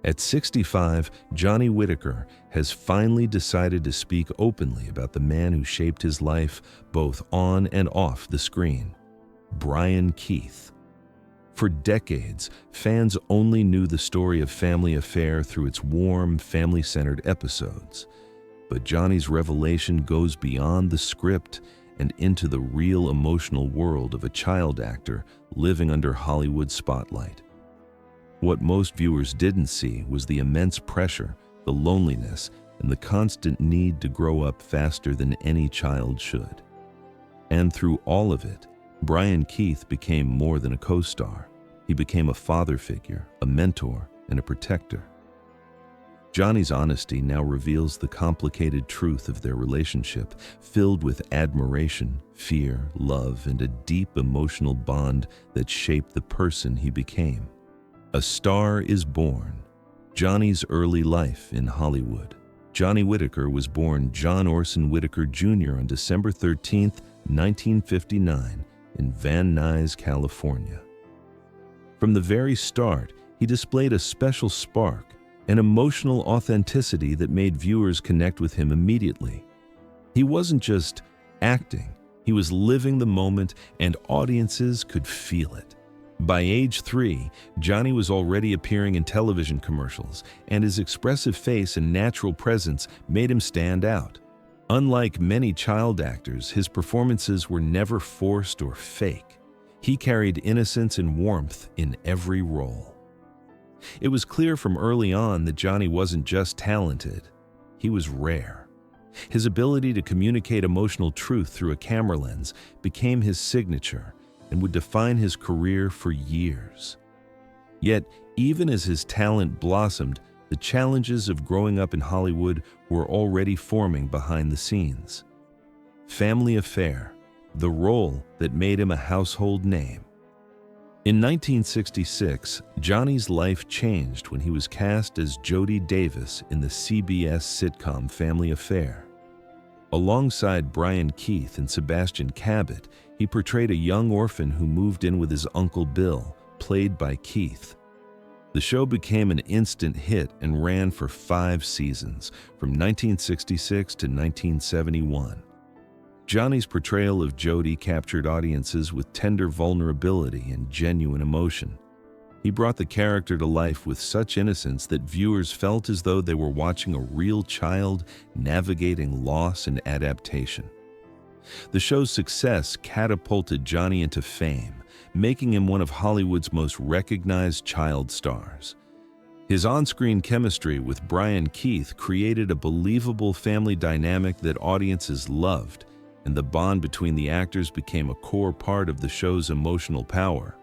At 65, Johnny Whitaker has finally decided to speak openly about the man who shaped his life both on and off the screen, Brian Keith. For decades, fans only knew the story of Family Affair through its warm, family-centered episodes. But Johnny's revelation goes beyond the script and into the real emotional world of a child actor living under Hollywood's spotlight. What most viewers didn't see was the immense pressure, the loneliness, and the constant need to grow up faster than any child should. And through all of it, Brian Keith became more than a co-star. He became a father figure, a mentor, and a protector. Johnny's honesty now reveals the complicated truth of their relationship, filled with admiration, fear, love, and a deep emotional bond that shaped the person he became. A Star is Born. Johnny's early life in Hollywood. Johnny Whitaker was born John Orson Whitaker Jr. on December 13, 1959, in Van Nuys, California. From the very start, he displayed a special spark, an emotional authenticity that made viewers connect with him immediately. He wasn't just acting, he was living the moment, and audiences could feel it. By age 3, Johnny was already appearing in television commercials, and his expressive face and natural presence made him stand out. Unlike many child actors, his performances were never forced or fake. He carried innocence and warmth in every role. It was clear from early on that Johnny wasn't just talented, he was rare. His ability to communicate emotional truth through a camera lens became his signature and would define his career for years. Yet, even as his talent blossomed, the challenges of growing up in Hollywood were already forming behind the scenes. Family Affair, the role that made him a household name. In 1966, Johnny's life changed when he was cast as Jody Davis in the CBS sitcom Family Affair. Alongside Brian Keith and Sebastian Cabot, he portrayed a young orphan who moved in with his Uncle Bill, played by Keith. The show became an instant hit and ran for 5 seasons, from 1966 to 1971. Johnny's portrayal of Jody captured audiences with tender vulnerability and genuine emotion. He brought the character to life with such innocence that viewers felt as though they were watching a real child navigating loss and adaptation. The show's success catapulted Johnny into fame, making him one of Hollywood's most recognized child stars. His on-screen chemistry with Brian Keith created a believable family dynamic that audiences loved, and the bond between the actors became a core part of the show's emotional power.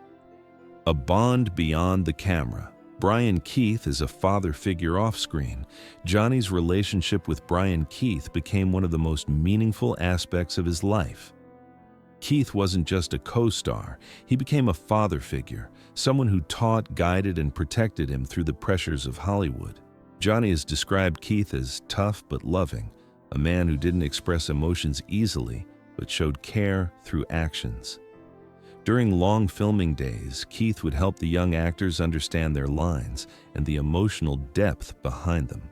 A bond beyond the camera. Brian Keith is a father figure off-screen. Johnny's relationship with Brian Keith became one of the most meaningful aspects of his life. Keith wasn't just a co-star, he became a father figure, someone who taught, guided, and protected him through the pressures of Hollywood. Johnny has described Keith as tough but loving, a man who didn't express emotions easily, but showed care through actions. During long filming days, Keith would help the young actors understand their lines and the emotional depth behind them.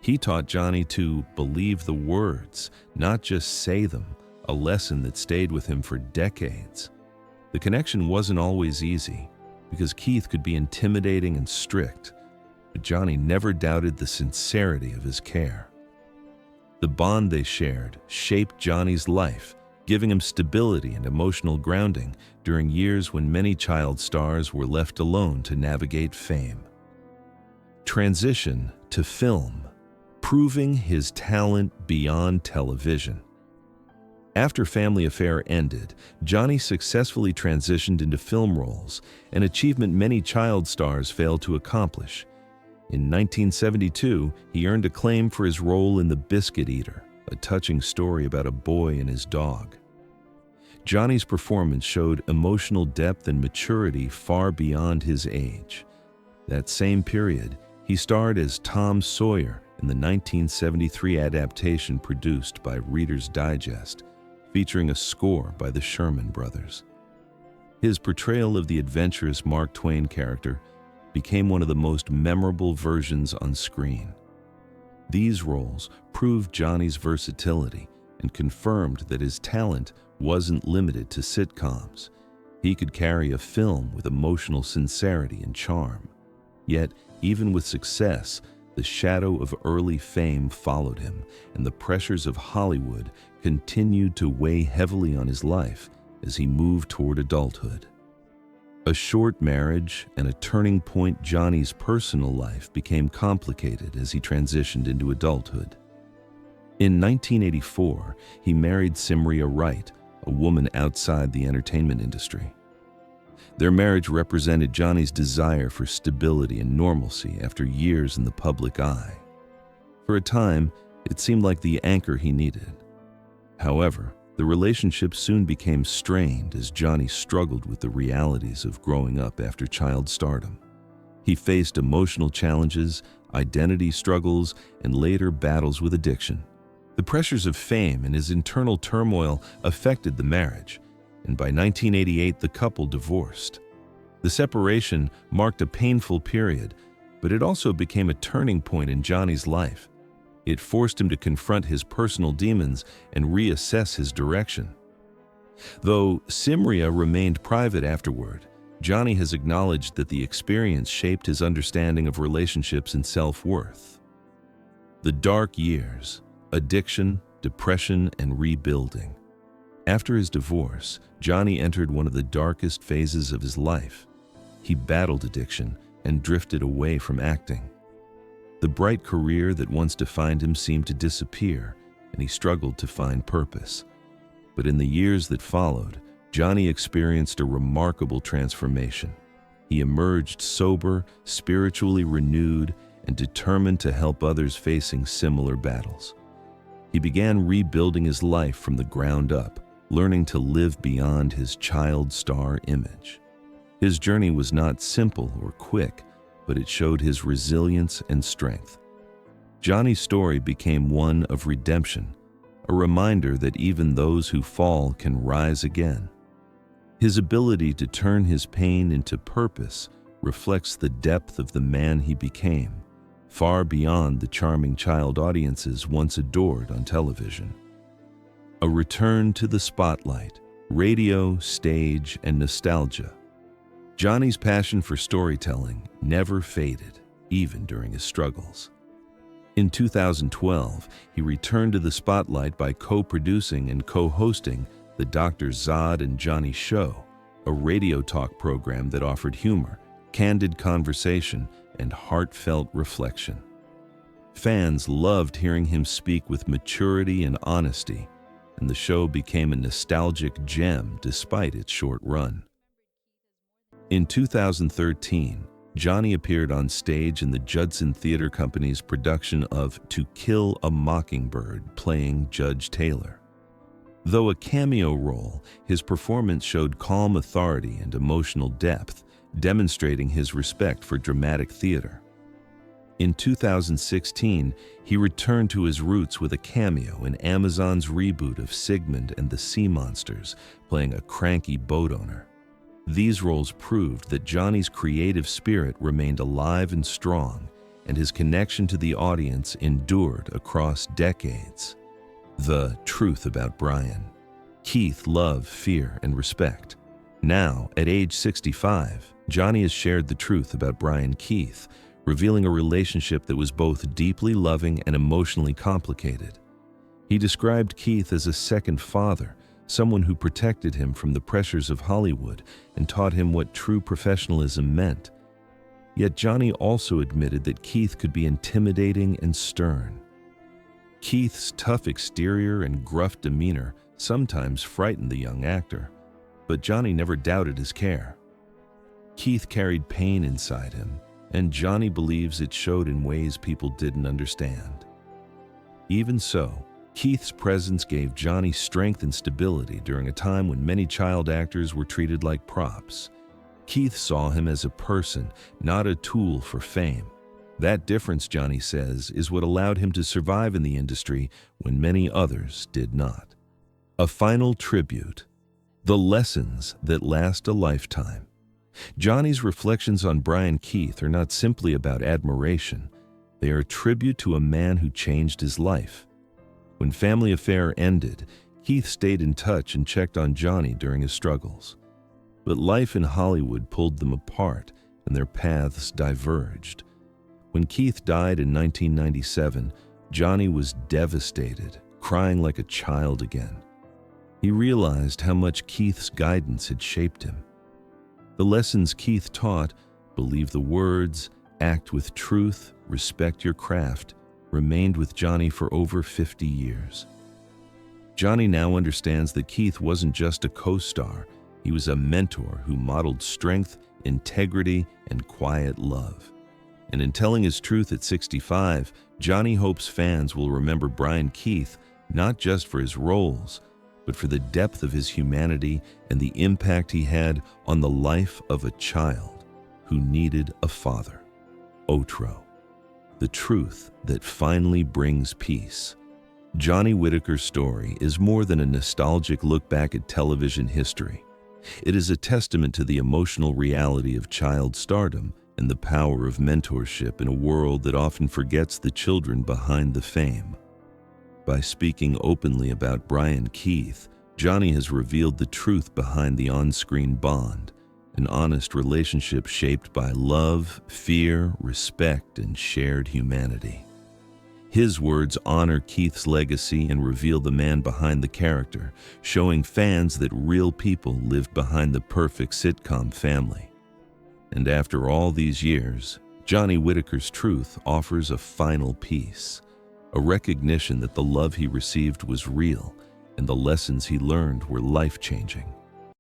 He taught Johnny to believe the words, not just say them, a lesson that stayed with him for decades. The connection wasn't always easy, because Keith could be intimidating and strict, but Johnny never doubted the sincerity of his care. The bond they shared shaped Johnny's life, giving him stability and emotional grounding during years when many child stars were left alone to navigate fame. Transition to film, proving his talent beyond television. After Family Affair ended, Johnny successfully transitioned into film roles, an achievement many child stars failed to accomplish. In 1972, he earned acclaim for his role in The Biscuit Eater, a touching story about a boy and his dog. Johnny's performance showed emotional depth and maturity far beyond his age. That same period, he starred as Tom Sawyer in the 1973 adaptation produced by Reader's Digest, featuring a score by the Sherman Brothers. His portrayal of the adventurous Mark Twain character became one of the most memorable versions on screen. These roles proved Johnny's versatility and confirmed that his talent wasn't limited to sitcoms. He could carry a film with emotional sincerity and charm. Yet, even with success, the shadow of early fame followed him, and the pressures of Hollywood continued to weigh heavily on his life as he moved toward adulthood. A short marriage and a turning point. Johnny's personal life became complicated as he transitioned into adulthood. In 1984, he married Simria Wright, a woman outside the entertainment industry. Their marriage represented Johnny's desire for stability and normalcy after years in the public eye. For a time, it seemed like the anchor he needed. However, the relationship soon became strained as Johnny struggled with the realities of growing up after child stardom. He faced emotional challenges, identity struggles, and later battles with addiction. The pressures of fame and his internal turmoil affected the marriage, and by 1988 the couple divorced. The separation marked a painful period, but it also became a turning point in Johnny's life. It forced him to confront his personal demons and reassess his direction. Though Simria remained private afterward, Johnny has acknowledged that the experience shaped his understanding of relationships and self-worth. The dark years, addiction, depression, and rebuilding. After his divorce, Johnny entered one of the darkest phases of his life. He battled addiction and drifted away from acting. The bright career that once defined him seemed to disappear, and he struggled to find purpose. But in the years that followed, Johnny experienced a remarkable transformation. He emerged sober, spiritually renewed, and determined to help others facing similar battles. He began rebuilding his life from the ground up, learning to live beyond his child star image. His journey was not simple or quick, but it showed his resilience and strength. Johnny's story became one of redemption, a reminder that even those who fall can rise again. His ability to turn his pain into purpose reflects the depth of the man he became, far beyond the charming child audiences once adored on television. A return to the spotlight, radio, stage, and nostalgia. Johnny's passion for storytelling never faded, even during his struggles. In 2012, he returned to the spotlight by co-producing and co-hosting the Dr. Zod and Johnny Show, a radio talk program that offered humor, candid conversation, and heartfelt reflection. Fans loved hearing him speak with maturity and honesty, and the show became a nostalgic gem despite its short run. In 2013, Johnny appeared on stage in the Judson Theater Company's production of To Kill a Mockingbird, playing Judge Taylor. Though a cameo role, his performance showed calm authority and emotional depth, demonstrating his respect for dramatic theater. In 2016, he returned to his roots with a cameo in Amazon's reboot of Sigmund and the Sea Monsters, playing a cranky boat owner. These roles proved that Johnny's creative spirit remained alive and strong, and his connection to the audience endured across decades. The truth about Brian. Keith loved fear and respect. Now, at age 65, Johnny has shared the truth about Brian Keith, revealing a relationship that was both deeply loving and emotionally complicated. He described Keith as a second father, someone who protected him from the pressures of Hollywood and taught him what true professionalism meant. Yet Johnny also admitted that Keith could be intimidating and stern. Keith's tough exterior and gruff demeanor sometimes frightened the young actor, but Johnny never doubted his care. Keith carried pain inside him, and Johnny believes it showed in ways people didn't understand. Even so, Keith's presence gave Johnny strength and stability during a time when many child actors were treated like props. Keith saw him as a person, not a tool for fame. That difference, Johnny says, is what allowed him to survive in the industry when many others did not. A final tribute. The lessons that last a lifetime. Johnny's reflections on Brian Keith are not simply about admiration. They are a tribute to a man who changed his life. When Family Affair ended, Keith stayed in touch and checked on Johnny during his struggles. But life in Hollywood pulled them apart, and their paths diverged. When Keith died in 1997, Johnny was devastated, crying like a child again. He realized how much Keith's guidance had shaped him. The lessons Keith taught, believe the words, act with truth, respect your craft, remained with Johnny for over 50 years. Johnny now understands that Keith wasn't just a co-star, he was a mentor who modeled strength, integrity, and quiet love. And in telling his truth at 65, Johnny hopes fans will remember Brian Keith not just for his roles, but for the depth of his humanity and the impact he had on the life of a child who needed a father. Outro. The truth that finally brings peace. Johnny Whitaker's story is more than a nostalgic look back at television history. It is a testament to the emotional reality of child stardom and the power of mentorship in a world that often forgets the children behind the fame. By speaking openly about Brian Keith, Johnny has revealed the truth behind the on-screen bond, an honest relationship shaped by love, fear, respect, and shared humanity. His words honor Keith's legacy and reveal the man behind the character, showing fans that real people lived behind the perfect sitcom family. And after all these years, Johnny Whitaker's truth offers a final piece, a recognition that the love he received was real and the lessons he learned were life-changing.